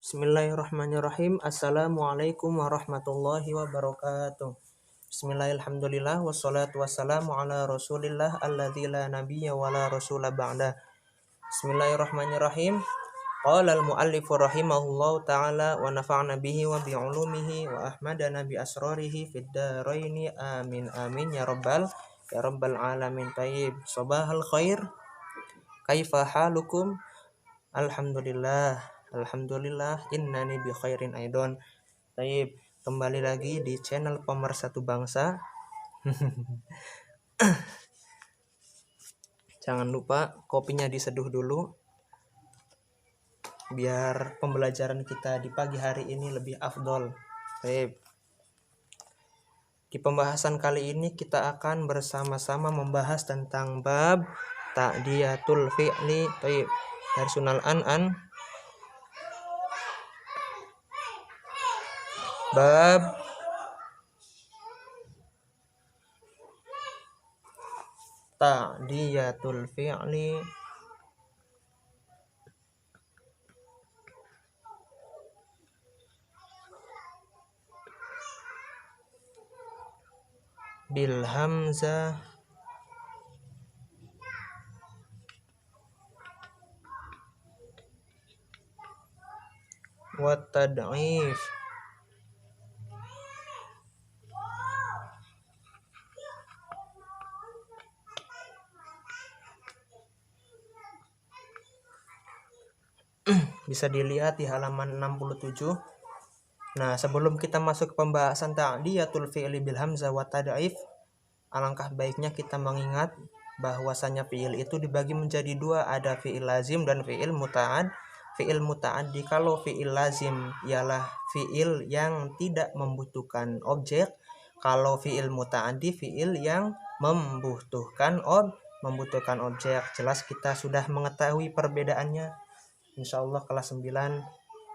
Bismillahirrahmanirrahim. Assalamualaikum warahmatullahi wabarakatuh. Bismillahirrahmanirrahim. Wassalatu wassalamu ala rasulillah alladzi la nabiyya wa la rasula ba'da. Bismillahirrahmanirrahim. Qala al-muallifu rahimahullahu ta'ala wa nafa'na bihi wa bi'ulumihi wa ahmadana bi asrarihi fid dharaini amin amin ya rabbal alamin. Tayyib. Sabahal khair. Kaifa halukum? Alhamdulillah innani bi khairin aidon. Taib, kembali lagi di channel Pemersatu Bangsa. Jangan lupa kopinya diseduh dulu biar pembelajaran kita di pagi hari ini lebih afdol. Taib. Di pembahasan kali ini kita akan bersama-sama membahas tentang bab ta'diyatul fi'li. Taib. Dari Sunan An-An, bab ta'diyatul fi'li bil hamzah wa tad'if. Bisa dilihat di halaman 67. Nah, sebelum kita masuk ke pembahasan ta'diyatul fi'li bil hamzah wa tad'if, alangkah baiknya kita mengingat bahwasanya fi'il itu dibagi menjadi dua, ada fi'il lazim dan fi'il muta'ad. Fi'il muta'addi, kalau fi'il lazim ialah fi'il yang tidak membutuhkan objek. Kalau fi'il muta'addi fi'il yang membutuhkan objek. Jelas kita sudah mengetahui perbedaannya. Insyaallah kelas 9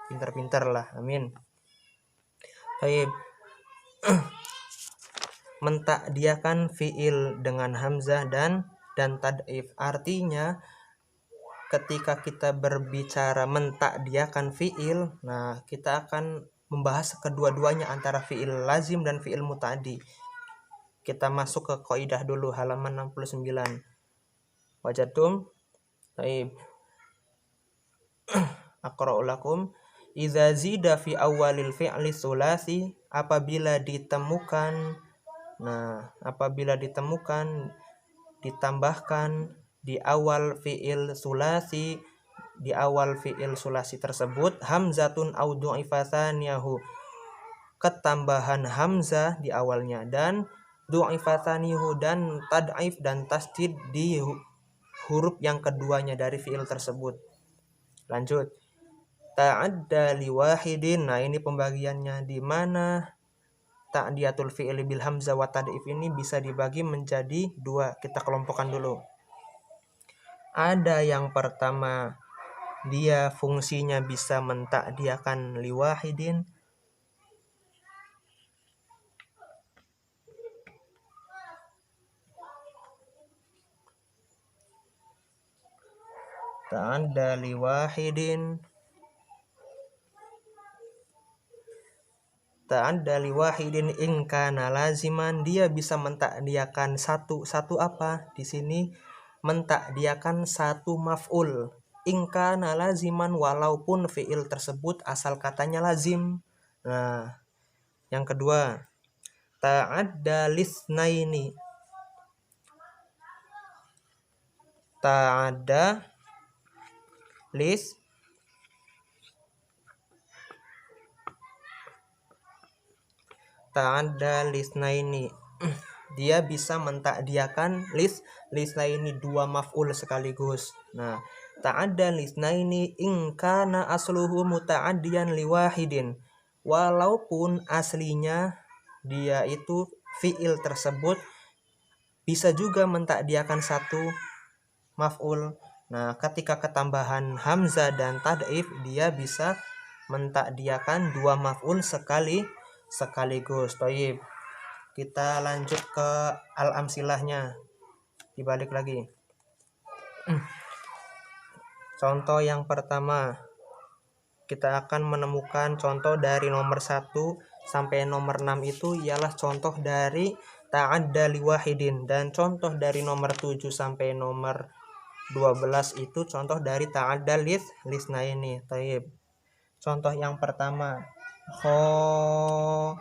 pintar-pintar lah, amin. Baik. Mentakdiakan fi'il dengan hamzah dan tad'if. Artinya ketika kita berbicara mentakdiakan fi'il, nah kita akan membahas kedua-duanya antara fi'il lazim dan fi'il muta'addi. Kita masuk ke kaidah dulu, halaman 69. Wajadtum? Baik. Aqra'u lakum. Idza zida fi awalil fi'li tsulasi, apabila ditemukan ditambahkan di awal fi'il sulasi, di awal fi'il sulasi tersebut hamzatun au du'ifatsaniyahu, ketambahan hamzah di awalnya, dan du'ifatsanihu, dan tad'if dan tasdid di huruf yang keduanya dari fi'il tersebut. Lanjut. Ta'adda liwahidin. Nah, ini pembagiannya, di mana ta'diyatul fi'li bil hamzah wa tad'if ini bisa dibagi menjadi dua. Kita kelompokkan dulu. Ada yang pertama, dia fungsinya bisa mentakdiakan liwahidin. Ta'adda liwahidin. Ta'adda liwahidin in kana laziman, dia bisa mentakdiakan satu apa? Di sini mentakdiakan satu maf'ul. In kana laziman, walaupun fi'il tersebut asal katanya lazim. Nah, yang kedua, ta'adda lisnaini. Ta'adda lisnaini. Dia bisa mentakdiakan lisnaini, dua maf'ul sekaligus. Nah, ta'adda lisnaini in kana asluhu muta'addiyan liwahidin, walaupun aslinya dia itu fi'il tersebut bisa juga mentakdiakan satu maf'ul. Nah, ketika ketambahan hamzah dan tad'if, dia bisa mentakdiakan dua maf'ul sekaligus. Thayyib. Kita lanjut ke al-amsilahnya. Dibalik lagi. Contoh yang pertama, kita akan menemukan contoh dari nomor 1 sampai nomor 6 itu ialah contoh dari ta'adda liwahidin, dan contoh dari nomor 7 sampai nomor 12 itu contoh dari ta'adda lisnaini. Taib. Contoh yang pertama, khoroja.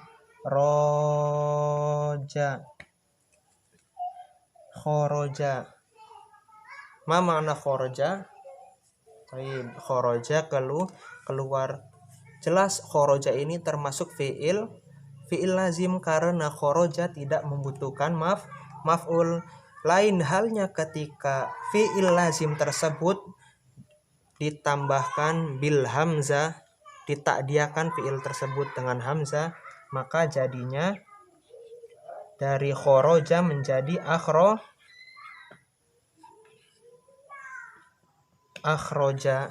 Ma makna khoroja? Taib. Khoroja keluar. Jelas khoroja ini termasuk fi'il lazim karena khoroja tidak membutuhkan maf'ul. Lain halnya ketika fi'il lazim tersebut ditambahkan bil hamzah, ditakdiakan fi'il tersebut dengan hamzah, maka jadinya dari khoroja menjadi akhroja.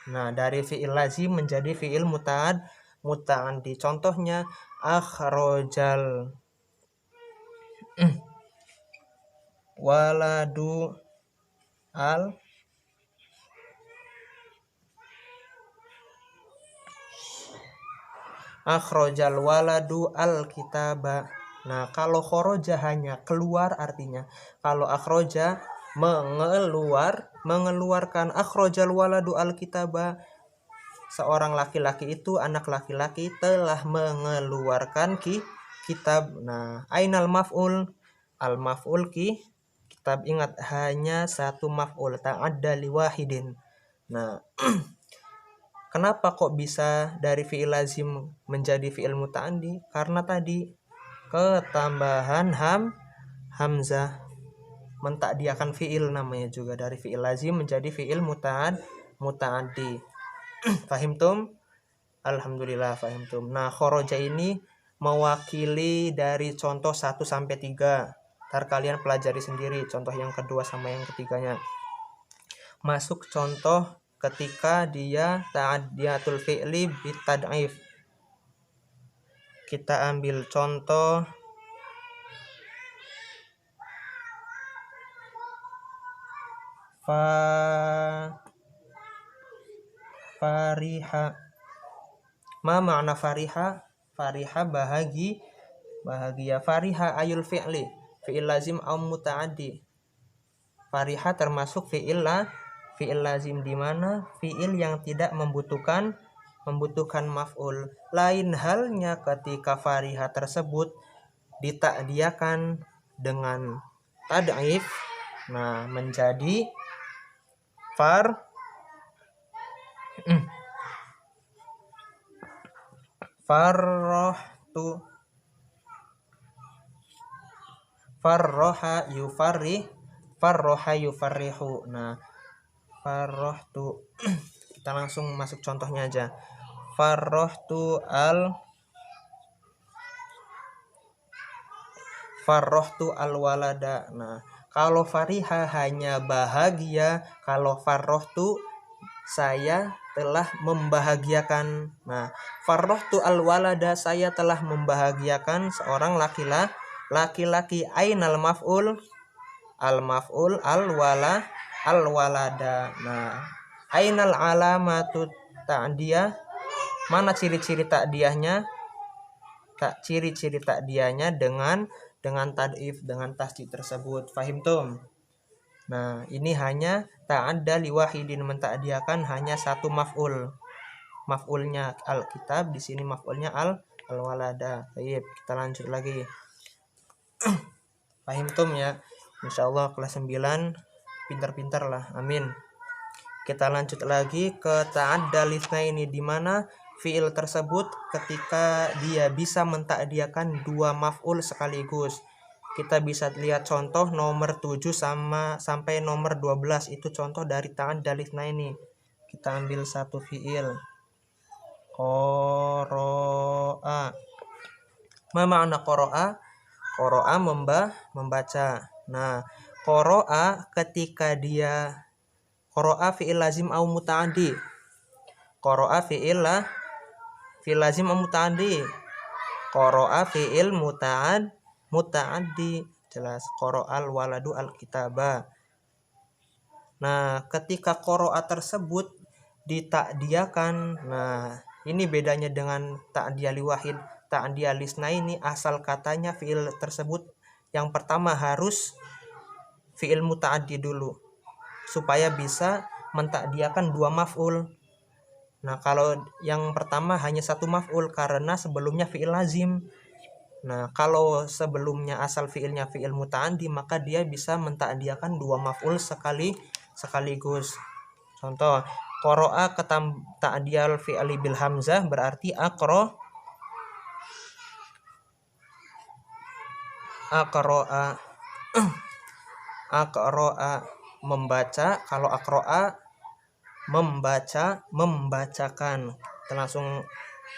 Nah, dari fi'il lazim menjadi fi'il muta'addi. Contohnya akhrojal waladu akhrojal waladu al-kitaba. Nah, kalau khoroja hanya keluar artinya. Kalau akhroja mengeluarkan. Akhrojal waladu al-kitaba, seorang laki-laki itu, anak laki-laki telah mengeluarkan kitab. Nah, ainal maf'ul? Al maf'ul kitab. Ingat, hanya satu maf'ul, ta'adda liwahidin. Nah, kenapa kok bisa dari fi'il lazim menjadi fi'il muta'addi? Karena tadi ketambahan hamzah, mentakdiakan fi'il namanya juga, dari fi'il lazim menjadi fi'il muta'addi. Fahimtum? Alhamdulillah fahimtum. Nah, khoroja ini mewakili dari contoh 1 sampai 3. Ntar kalian pelajari sendiri contoh yang kedua sama yang ketiganya. Masuk contoh ketika dia ta'addiyatul fi'li bitad'if. Kita ambil contoh fariha. Ma makna fariha? Fariha bahagia. Fariha ayul fi'li, fi'il lazim au muta'addi. Fariha termasuk fi'il lazim, di mana fi'il yang tidak membutuhkan maf'ul. Lain halnya ketika fariha tersebut ditakdiakan dengan tad'if, nah menjadi farroha yufarrihu. Nah, farrohtu kita langsung masuk contohnya aja. Farrohtu al walada. Nah, kalau fariha hanya bahagia, kalau farrohtu saya telah membahagiakan. Nah, farrohtu al walada, saya telah membahagiakan seorang laki-laki. Ainal maf'ul? Al maf'ul al walada. Nah, ainal alamatu ta'diyah? Mana ciri-ciri ta'diyahnya? Ciri-ciri ta'diyahnya dengan tad'if, dengan tasdid tersebut. Fahimtum? Nah, ini hanya ta'adda liwahidin, mentakdiakan hanya satu maf'ul. Maf'ulnya al-kitab, di sini maf'ulnya al-walada. Baik, kita lanjut lagi. Fahimtum ya? Insyaallah kelas 9 pintar-pintar lah. Amin. Kita lanjut lagi ke ta'adda lisnaini, di mana fi'il tersebut ketika dia bisa mentakdiakan dua maf'ul sekaligus. Kita bisa lihat contoh nomor 7 sampai nomor 12, itu contoh dari ta'adda lisnaini. Kita ambil satu fi'il. Qara'a. Ma makna qara'a? Qara'a membaca. Nah, qara'a ketika dia qara'a fi'il lazim au muta'addi. Qara'a fi'il lazim au muta'addi. Qara'a fi'il muta'addi. Jelas. Qara'al waladu al-kitaba. Nah, ketika qara'a tersebut ditakdiakan. Nah, ini bedanya dengan ta'diyali wahid. Ta'diyali isnaini asal katanya fiil tersebut yang pertama harus fiil muta'addi dulu supaya bisa mentakdiakan dua maf'ul. Nah, kalau yang pertama hanya satu maf'ul karena sebelumnya fiil lazim. Nah, kalau sebelumnya asal fiilnya fiil muta'addi maka dia bisa mentakdiakan dua maf'ul sekaligus. Contoh, qara'a ta'diyal fi'li bil hamzah berarti aqra'a membaca. Kalau aqra'a membacakan. Kita langsung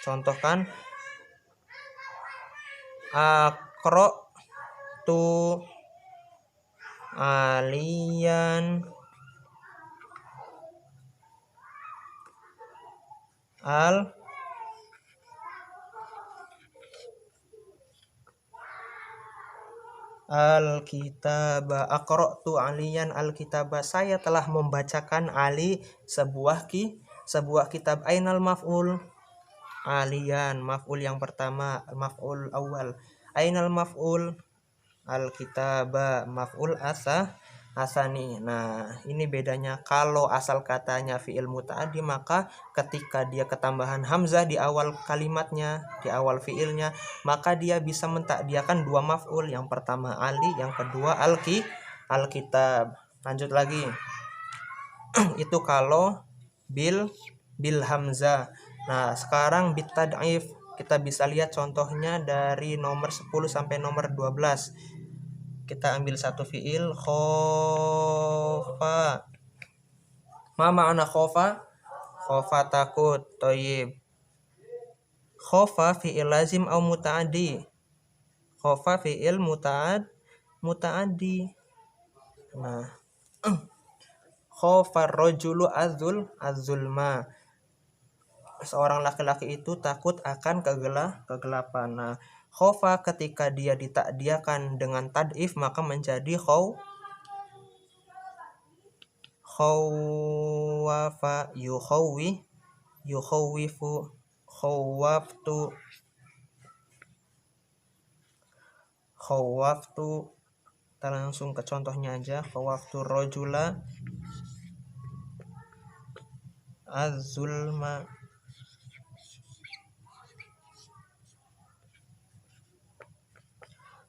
contohkan, aqra'tu aliyan al-kitaba. Aqra'tu aliyan al-kitaba, saya telah membacakan Ali sebuah kitab. Ainal maf'ul? Aliyan maf'ul yang pertama, maf'ul awal. Ainal maf'ul? Al-kitaba maf'ul asani. Nah, ini bedanya. Kalau asal katanya fi'il muta'addi maka ketika dia ketambahan hamzah di awal kalimatnya, di awal fi'ilnya, maka dia bisa mentakdiakan dua maf'ul. Yang pertama Ali, yang kedua al-kitab. Lanjut lagi. Itu kalau bil hamzah. Nah, sekarang bitad'if. Kita bisa lihat contohnya dari nomor 10 sampai nomor 12. Kita ambil satu fiil, khofa. Ma ma'ana khofa? Khofa takut. Thayyib. Khofa fiil lazim au muta'addi? Khofa fiil muta'addi. Nah, khofa rajulu az-zulma. Seorang laki-laki itu takut akan kegelapan. Nah, khofa ketika dia ditakdiakan dengan tad'if maka menjadi khawafa yukhawwifu khawwaftu. Kita langsung ke contohnya aja. Khawwaftu rajula az-zulma.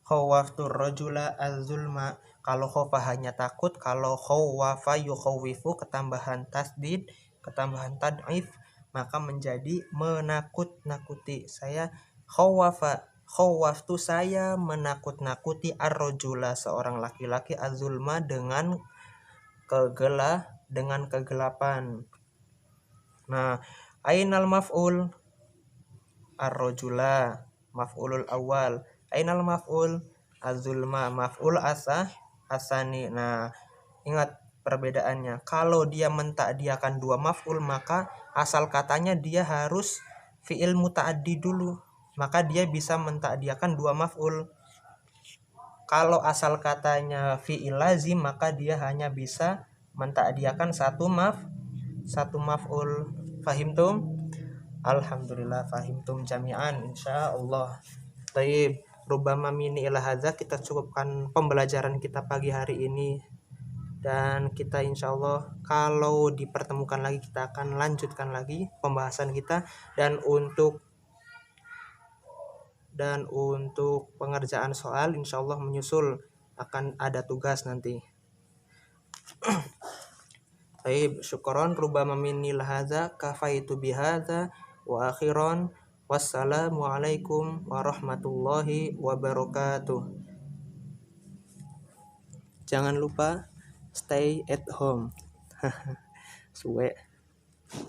Khawwaftu rajula az-zulma. Kalau khofa hanya takut, kalau khawwafa yukhawwifu ketambahan tasdid, ketambahan tad'if maka menjadi menakut-nakuti. Saya khawwaftu saya menakut-nakuti ar-rajula seorang laki-laki az-zulma dengan kegelapan. Nah, ainal maf'ul? Ar-rajula maf'ulul awal. Ainal maf'ul? Az-zulma maf'ul asani. Nah, ingat perbedaannya. Kalau dia mentakdiakan dua maf'ul maka asal katanya dia harus fi'il muta'addi dulu. Maka dia bisa mentakdiakan dua maf'ul. Kalau asal katanya fi'il lazim maka dia hanya bisa mentakdiakan satu maf'ul. Fahimtum? Alhamdulillah fahimtum jami'an insyaallah. Baik, rubbama mini ila hadza, kita cukupkan pembelajaran kita pagi hari ini. Dan kita insyaallah kalau dipertemukan lagi kita akan lanjutkan lagi pembahasan kita. Dan untuk pengerjaan soal insyaallah menyusul, akan ada tugas nanti. Baik, syukron, rubbama minni lahadza, kafaitu bihadza, wa akhiran, wassalamualaikum warahmatullahi wabarakatuh. Jangan lupa stay at home. Suwe.